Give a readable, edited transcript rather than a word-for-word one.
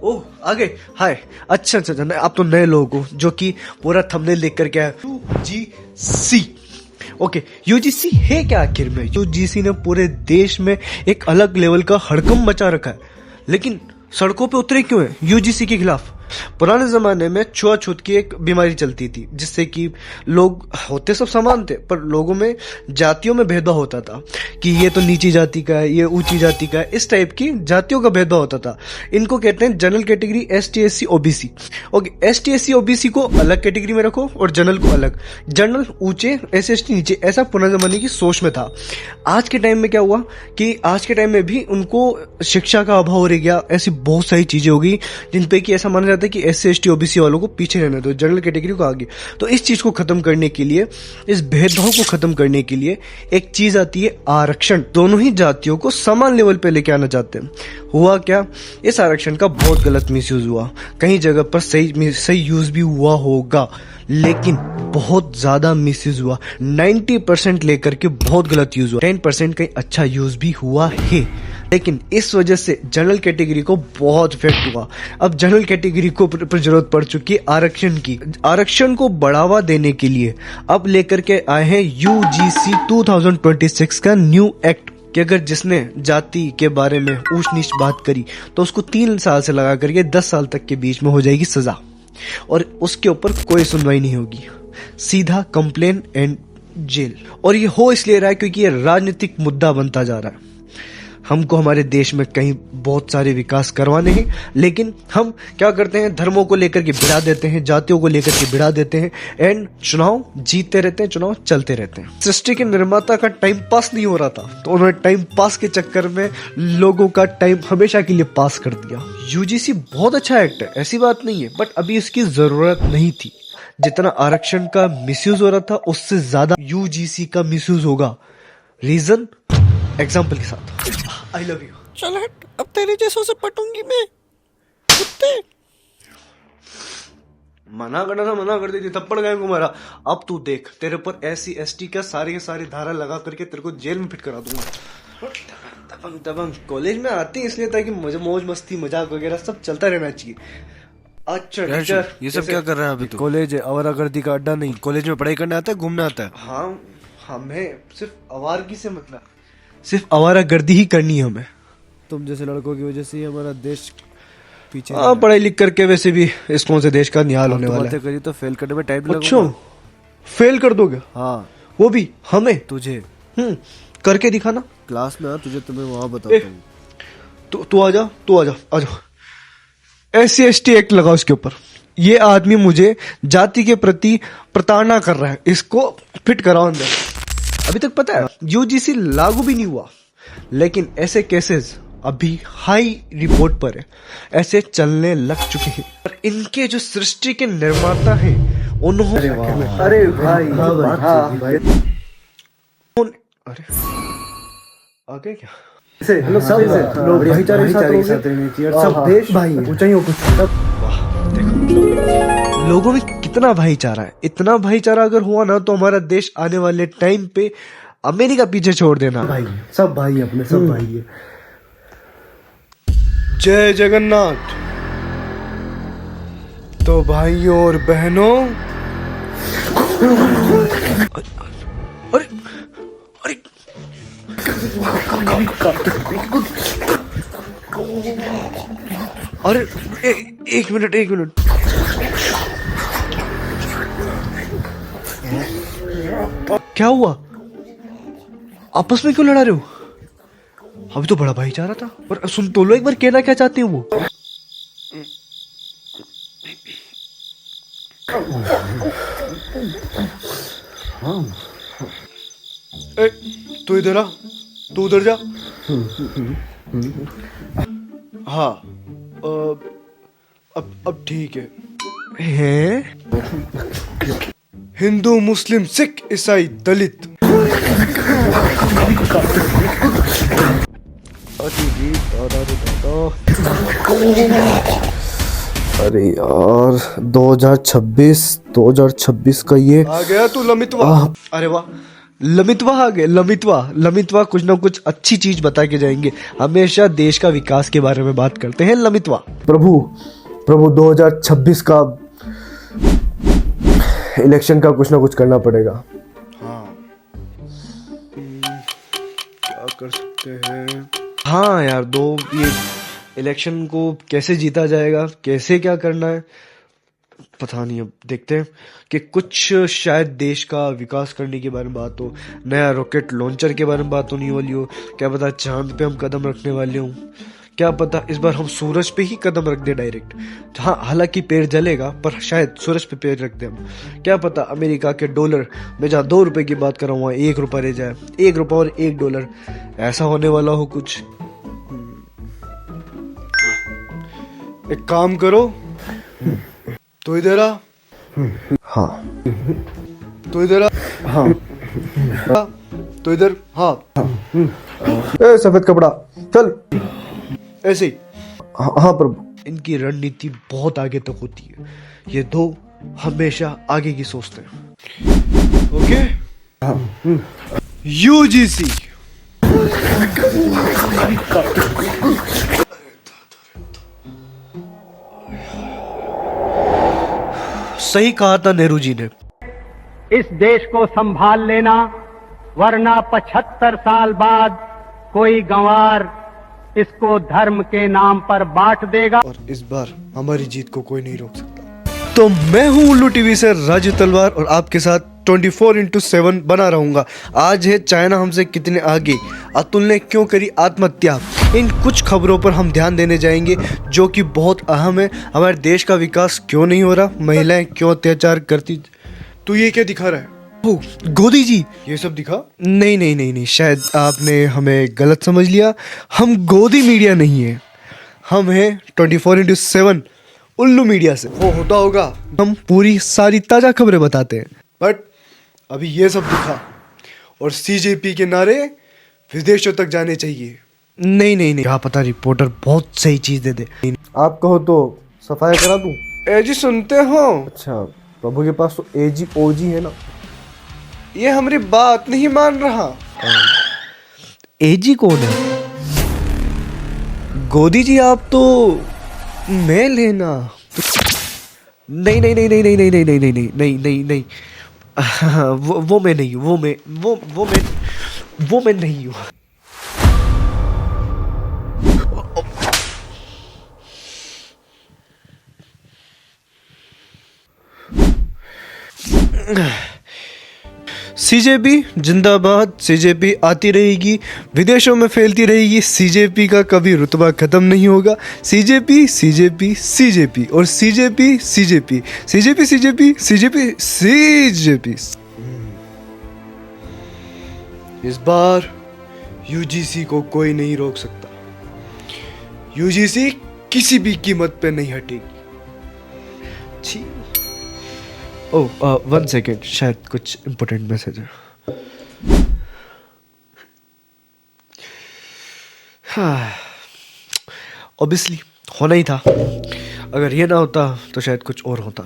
ओह आगे हाय अच्छा अच्छा अच्छा आप तो नए लोग हो जो कि पूरा थंबनेल देख कर क्या है यूजीसी। ओके यूजीसी है क्या आखिर में? यूजीसी ने पूरे देश में एक अलग लेवल का हड़कंप मचा रखा है, लेकिन सड़कों पे उतरे क्यों है यूजीसी के खिलाफ? पुराने जमाने में छुआछूत की एक बीमारी चलती थी जिससे कि लोग होते सब समान थे पर लोगों में जातियों में भेदभाव होता था कि ये तो नीची जाति का है, ये ऊंची जाति का है, इस टाइप की जातियों का भेदभाव होता था। इनको कहते हैं general category ST SC OBC. Okay ST SC OBC को अलग कैटेगरी में रखो और जनरल को अलग। जनरल ऊंचे एससी एसटी नीचे, ऐसा पुराने जमाने की सोच में था। आज के टाइम में क्या हुआ कि आज के टाइम में भी उनको शिक्षा का अभाव रह गया, ऐसी बहुत सारी चीजें हो गई जिन पे कि ऐसा माना जाता है कि एससी एसटी ओबीसी वालों को पीछे रहने दो, जनरल कैटेगरी को आगे। तो इस चीज को खत्म करने के लिए, इस भेदभाव को खत्म करने के लिए एक चीज आती है आरक्षण। दोनों ही जातियों को समान लेवल पे लेके आना चाहते हैं। हुआ क्या, इस आरक्षण का बहुत गलत मिसयूज हुआ। कई जगह पर सही यूज भी हुआ होगा लेकिन बहुत ज्यादा मिसयूज हुआ। 90% लेकर के बहुत गलत यूज हुआ, 10% कहीं अच्छा यूज भी हुआ है। लेकिन इस वजह से जनरल कैटेगरी को बहुत इफेक्ट हुआ। अब जनरल कैटेगरी को पर जरूरत पड़ चुकी है आरक्षण की। आरक्षण को बढ़ावा देने के लिए अब लेकर के आए हैं यूजीसी 2026 का न्यू एक्ट कि अगर जिसने जाति के बारे में ऊंच नीच बात करी तो उसको 3 साल से लगा करके 10 साल तक के बीच में हो जाएगी सजा और उसके ऊपर कोई सुनवाई नहीं होगी, सीधा कंप्लेन एंड जेल। और ये हो इसलिए रहा है क्योंकि ये राजनीतिक मुद्दा बनता जा रहा है। हमको हमारे देश में कहीं बहुत सारे विकास करवाने हैं लेकिन हम क्या करते हैं, धर्मों को लेकर के भिड़ा देते हैं, जातियों को लेकर के भिड़ा देते हैं एंड चुनाव जीतते रहते हैं, चुनाव चलते रहते हैं। सृष्टि के निर्माता का टाइम पास नहीं हो रहा था तो उन्होंने टाइम पास के चक्कर में लोगों का टाइम हमेशा के लिए पास कर दिया। यूजीसी बहुत अच्छा एक्ट है, ऐसी बात नहीं है, बट अभी इसकी जरूरत नहीं थी। जितना आरक्षण का मिसयूज हो रहा था उससे ज्यादा यूजीसी का मिसयूज होगा। रीजन एग्जाम्पल के साथ, आई लव यू। चल हट, अब तेरे जैसों से पटूंगी मैं, कुत्ते। मना करना था, मना कर दी थी, थप्पड़ गए को मारा। अब तू देख, तेरे पर एससी एसटी का सारी के सारी धारा लगा करके तेरे को जेल में फिट करा दूंगा। दबंग दबंग कॉलेज में आते हैं इसलिए ताकि मौज मस्ती मजाक वगैरह सब चलता रहना चाहिए। अच्छा टीचर, ये सब क्या कर रहा है अभी? कॉलेज है, आवारागर्दी का अड्डा नहीं। कॉलेज में पढ़ाई करने आता है, घूमने आता है? हाँ हमें सिर्फ आवारगी से मतलब, सिर्फ आवारागर्दी ही करनी है हमें। तुम जैसे लड़कों की वजह से ही हमारा देश पीछे। हाँ पढ़ाई लिख करके वैसे भी इस कौन से देश का निहाल होने वाला है। करी तो फेल करने में टाइम लगेगा। अच्छा फेल कर दोगे? हाँ, वो भी हमें? तुझे करके दिखाना। क्लास में आ, तुझे तुम्हें वहां बताता हूँ। तू आ जा, तू आ जा, आ जा। एससी एसटी एक्ट लगाओ इसके ऊपर। ये आदमी मुझे जाति के प्रति प्रताड़ना कर रहा है, इसको फिट कराओ अंदर। अभी तक पता है यूजीसी लागू भी नहीं हुआ लेकिन ऐसे केसेस अभी हाई रिपोर्ट पर है, ऐसे चलने लग चुके हैं। और इनके जो सृष्टि के निर्माता हैं उन्होंने अरे भाई अरे आगे क्या सब लोग भाईचारे के साथ रहने चाहिए, सब देश भाई ऊंचाइयों को देखो लोगों में कितना भाईचारा है। इतना भाईचारा अगर हुआ ना तो हमारा देश आने वाले टाइम पे अमेरिका पीछे छोड़ देना। भाई सब भाई अपने, सब भाई है। जय जगन्नाथ। तो भाइयों और बहनों, अरे अरे अरे एक मिनट, एक मिनट। क्या हुआ? आपस में क्यों लड़ा रहे हो? अभी तो बड़ा भाईचारा था। और सुन तो लो एक बार, कहना क्या चाहते हैं वो? तू इधर आ, तू उधर जा। हाँ अब ठीक है। हैं? हिंदू मुस्लिम सिख ईसाई दलित। अरे यार 2026 का ये आ गया तू लमित वाह। अरे वाह, लमितवा आ गए। लमितवा कुछ ना कुछ अच्छी चीज बता के जाएंगे। हमेशा देश का विकास के बारे में बात करते हैं लमितवा। प्रभु 2026 का इलेक्शन का कुछ ना कुछ करना पड़ेगा। क्या कर सकते हैं? हाँ यार, ये इलेक्शन को कैसे जीता जाएगा, कैसे क्या करना है, पता नहीं। अब देखते हैं कि कुछ शायद देश का विकास करने के बारे में बात हो, नया रॉकेट लॉन्चर के बारे में बात होने वाली हो, क्या पता चांद पे हम कदम रखने वाले हों, क्या पता इस बार हम सूरज पे ही कदम रख दे डायरेक्ट। हाँ, हालांकि पेड़ जलेगा पर शायद सूरज पे पेड़ रख दे हम। क्या पता अमेरिका के डॉलर में जहाँ 2 रुपए की बात कर रहा हूँ वहाँ 1 रुपया रह जाए, 1 रुपया और 1 डॉलर, ऐसा होने वाला हो कुछ। एक काम करो, तो इधर आ, हाँ तो इधर आ, हाँ तो इधर, हाँ ए सफेद कपड़ा चल। ऐसे ही। हाँ प्रभु। इनकी रणनीति बहुत आगे तक होती है, ये दो हमेशा आगे की सोचते हैं। ओके। यूजीसी सही कहा था नेहरू जी ने। इस देश को संभाल लेना, वरना 75 साल बाद कोई गंवार इसको धर्म के नाम पर बांट देगा। और इस बार हमारी जीत को कोई नहीं रोक सकता। तो मैं हूं उल्लू टीवी से राजू तलवार और आपके साथ 24/7 बना रहूंगा। आज है चाइना हमसे कितने आगे, अतुल ने क्यों करी आत्महत्या, इन कुछ खबरों पर हम ध्यान देने जाएंगे जो कि बहुत अहम है। हमारे देश का विकास क्यों नहीं हो रहा, महिलाएं क्यों अत्याचार करती। तू ये क्या दिखा रहा है? ओ, गोदी जी, ये सब दिखा? नहीं, शायद आपने हमें गलत समझ लिया। हम गोदी मीडिया नहीं है, हम हैं 24/7 उल्लू मीडिया से। वो होता होगा, हम पूरी सारी ताजा खबरें बताते हैं। बट अभी ये सब दिखा और सीजेपी के नारे विदेशों तक जाने चाहिए। नहीं, क्या पता रिपोर्टर बहुत सही चीज दे दे। आप कहो तो सफाई करा दूं? ए जी सुनते हो? अच्छा, प्रभु के पास तो एजी ओजी है ना। ये हमारी बात नहीं मान रहा। एजी कौन है? गोदी जी आप तो मैं लेना। नहीं, वो मैं नहीं हूँ, वो मैं नहीं हूँ। सीजेपी जिंदाबाद, सीजेपी आती रहेगी, विदेशों में फैलती रहेगी। सीजेपी का कभी रुतबा खत्म नहीं होगा। सीजेपी और सीजेपी। इस बार यूजीसी को कोई नहीं रोक सकता। यूजीसी किसी भी कीमत पे नहीं हटेगी। ओह, 1 सेकेंड, शायद कुछ इम्पोर्टेंट मैसेज है। ऑब्वियसली होना ही था, अगर ये ना होता तो शायद कुछ और होता।